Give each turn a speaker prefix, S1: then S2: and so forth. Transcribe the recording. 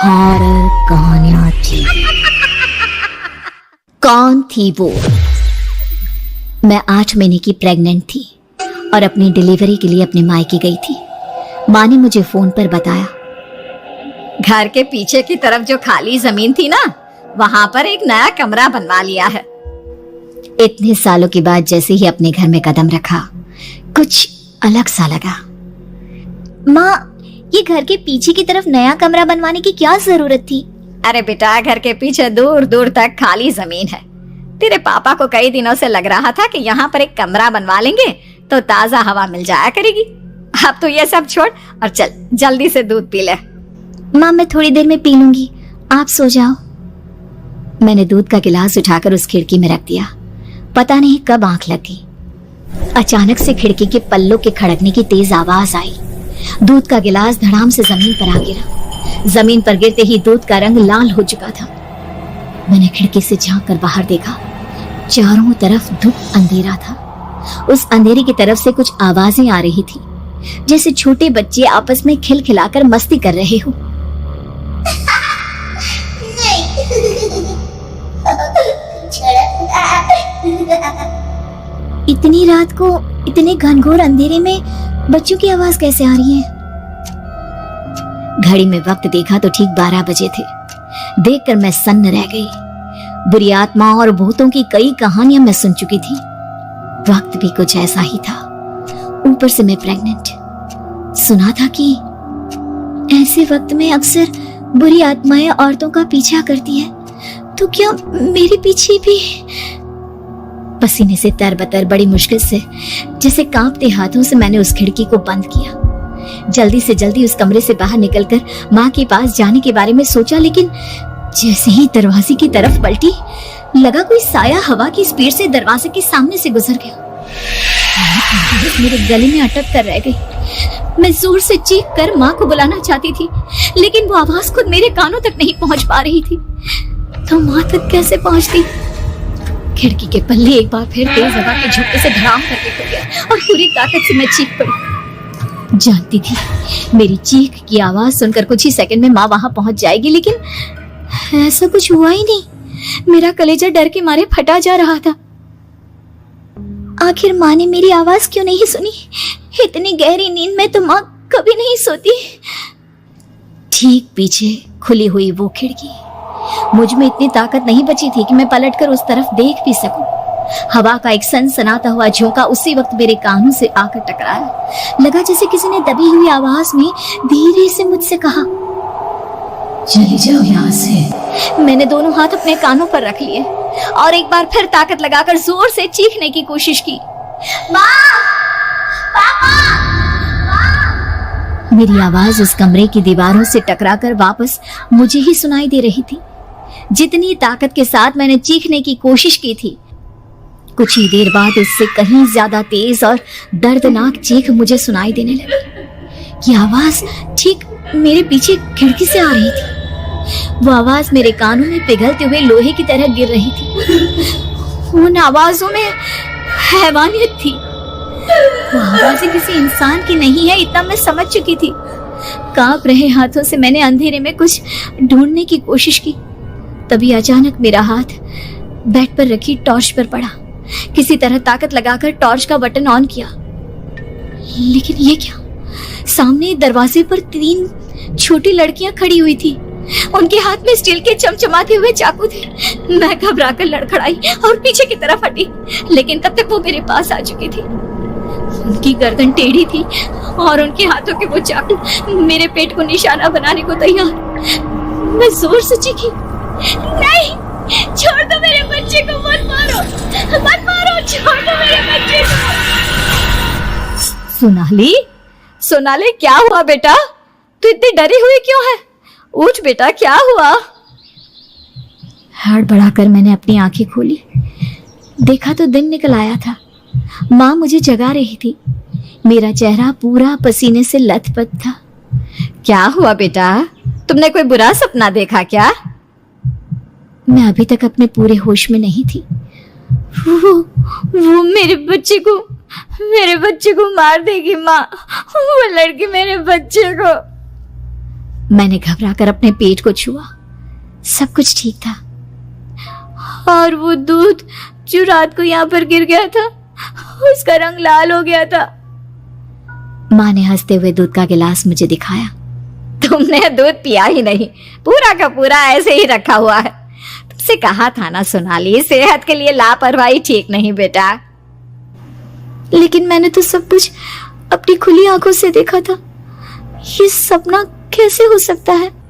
S1: Horror कहानियां थी। कौन थी वो? मैं 8 महीने की प्रेग्नेंट थी और अपनी डिलीवरी के लिए अपने मायके गई थी। माँ ने मुझे फोन पर बताया, घर के पीछे की तरफ जो खाली जमीन थी ना, वहां पर एक नया कमरा बनवा लिया है। इतने सालों के बाद जैसे ही अपने घर में कदम रखा, कुछ अलग सा लगा। माँ, ये घर के पीछे की तरफ नया कमरा बनवाने की क्या जरूरत थी? अरे बेटा, घर के पीछे दूर दूर तक खाली जमीन है। तेरे पापा को कई दिनों से लग रहा था कि यहाँ पर एक कमरा बनवा लेंगे तो ताजा हवा मिल जाया करेगी। अब तो ये सब छोड़ और चल जल्दी से दूध पी ले। माँ, मैं थोड़ी देर में पी लूंगी, आप सो जाओ। मैंने दूध का गिलास उठाकर उस खिड़की में रख दिया। पता नहीं कब आंख लग गई। अचानक से खिड़की के पल्लों के खड़कने की तेज आवाज आई। दूध का गिलास धड़ाम से जमीन पर आ गिरा। जमीन पर गिरते ही दूध का रंग लाल हो चुका था। मैंने खिड़की से झांक कर बाहर देखा। चारों तरफ धुप अंधेरा था। उस अंधेरे की तरफ से कुछ आवाजें आ रही थी, जैसे छोटे बच्चे आपस में खिलखिलाकर मस्ती कर रहे हो। इतनी रात को इतने घनघोर अंधेरे में बच्चों की आवाज कैसे आ रही है? घड़ी में वक्त देखा तो ठीक 12 बजे थे। देखकर मैं सन्न रह गई। बुरी आत्माओं और भूतों की कई कहानियां मैं सुन चुकी थी। वक्त भी कुछ ऐसा ही था। ऊपर से मैं प्रेग्नेंट। सुना था कि ऐसे वक्त में अक्सर बुरी आत्माएं औरतों का पीछा करती है, तो क्या मेरे पीछे भी? पसीने से तरबतर बड़ी मुश्किल से, जैसे कांपते हाथों से मैंने उस खिड़की को बंद किया। जल्दी से जल्दी उस कमरे से बाहर निकलकर माँ के पास जाने के बारे में सोचा, लेकिन जैसे ही दरवाजे की तरफ पलटी, लगा कोई साया हवा की स्पीड से दरवाजे के सामने से गुजर गया। मेरे गले में अटक कर रह गई। मैं जोर से चीख कर माँ को बुलाना चाहती थी, लेकिन वो आवाज खुद मेरे कानों तक नहीं पहुंच पा रही थी। तो माँ तक कैसे पहुंचती? खिड़की के पल्ले एक बार फिर तेज हवा के झोंके से धड़ाम करके खुल गया और पूरी ताकत से मैं चीख पड़ी। जानती थी मेरी चीख की आवाज सुनकर कुछ ही सेकंड में माँ वहां पहुंच जाएगी, लेकिन ऐसा कुछ हुआ ही नहीं। मेरा कलेजा डर के मारे फटा जा रहा था। आखिर माँ ने मेरी आवाज क्यों नहीं सुनी? इतनी गहरी नींद में तो माँ कभी नहीं सोती। ठीक पीछे खुली हुई वो खिड़की। मुझ में इतनी ताकत नहीं बची थी कि मैं पलटकर उस तरफ देख भी सकूं। हवा का एक सनसनाता हुआ झोंका उसी वक्त मेरे कानों से आकर टकराया। लगा जैसे किसी ने दबी हुई आवाज में धीरे से मुझसे कहा, चली जाओ यहाँ से। मैंने दोनों हाथ अपने कानों पर रख लिए और एक बार फिर ताकत लगाकर जोर से चीखने की कोशिश की। माँ! पापा! माँ! मेरी आवाज उस कमरे की दीवारों से टकराकर वापस मुझे ही सुनाई दे रही थी। जितनी ताकत के साथ मैंने चीखने की कोशिश की थी, कुछ ही देर बाद उससे कहीं ज्यादा तेज और दर्दनाक चीख मुझे सुनाई देने लगी। ये आवाज ठीक मेरे पीछे खिड़की से आ रही थी। वो आवाज मेरे कानों में पिघलते हुए लोहे की तरह गिर रही थी। उन आवाजों में हैवानियत थी। वो आवाजें किसी इंसान की नहीं है, इतना मैं समझ चुकी थी। कांप रहे हाथों से मैंने अंधेरे में कुछ ढूंढने की कोशिश की। तभी अचानक मेरा हाथ बेड पर रखी टॉर्च पर पड़ा। किसी तरह ताकत लगाकर टॉर्च का बटन ऑन किया, लेकिन ये क्या? सामने दरवाजे पर 3 छोटी लड़कियां खड़ी हुई थी। उनके हाथ में स्टील के चमचमाते हुए चाकू थे। मैं घबराकर लड़खड़ाई और पीछे की तरफ हटी, लेकिन तब तक वो मेरे पास आ चुकी थी। उनकी गर्दन टेढ़ी थी और उनके हाथों के वो चाकू मेरे पेट को निशाना बनाने को तैयार। मैं जोर से चीखी, नहीं, छोड़ दो मेरे बच्चे को, मत मारो, मत मारो, छोड़ दो मेरे बच्चे को। सोनाली, सोनाली, क्या हुआ बेटा? तू इतनी डरी हुई क्यों है? उठ बेटा, क्या हुआ? हड़बड़ाकर मैंने अपनी आंखें खोली। देखा तो दिन निकल आया था। माँ मुझे जगा रही थी। मेरा चेहरा पूरा पसीने से लथपथ था। क्या हुआ बेटा? तुमने कोई बुरा सपना देखा क्या? मैं अभी तक अपने पूरे होश में नहीं थी। वो मेरे बच्चे को मार देगी माँ। वो लड़की मेरे बच्चे को। मैंने घबराकर अपने पेट को छुआ। सब कुछ ठीक था। और वो दूध जो रात को यहाँ पर गिर गया था, उसका रंग लाल हो गया था। माँ ने हंसते हुए दूध का गिलास मुझे दिखाया। तुमने दूध पिया ही नहीं, पूरा का पूरा ऐसे ही रखा हुआ है। तुमसे कहा था ना सोनाली, सेहत के लिए लापरवाही ठीक नहीं बेटा। लेकिन मैंने तो सब कुछ अपनी खुली आंखों से देखा था। ये सपना कैसे हो सकता है?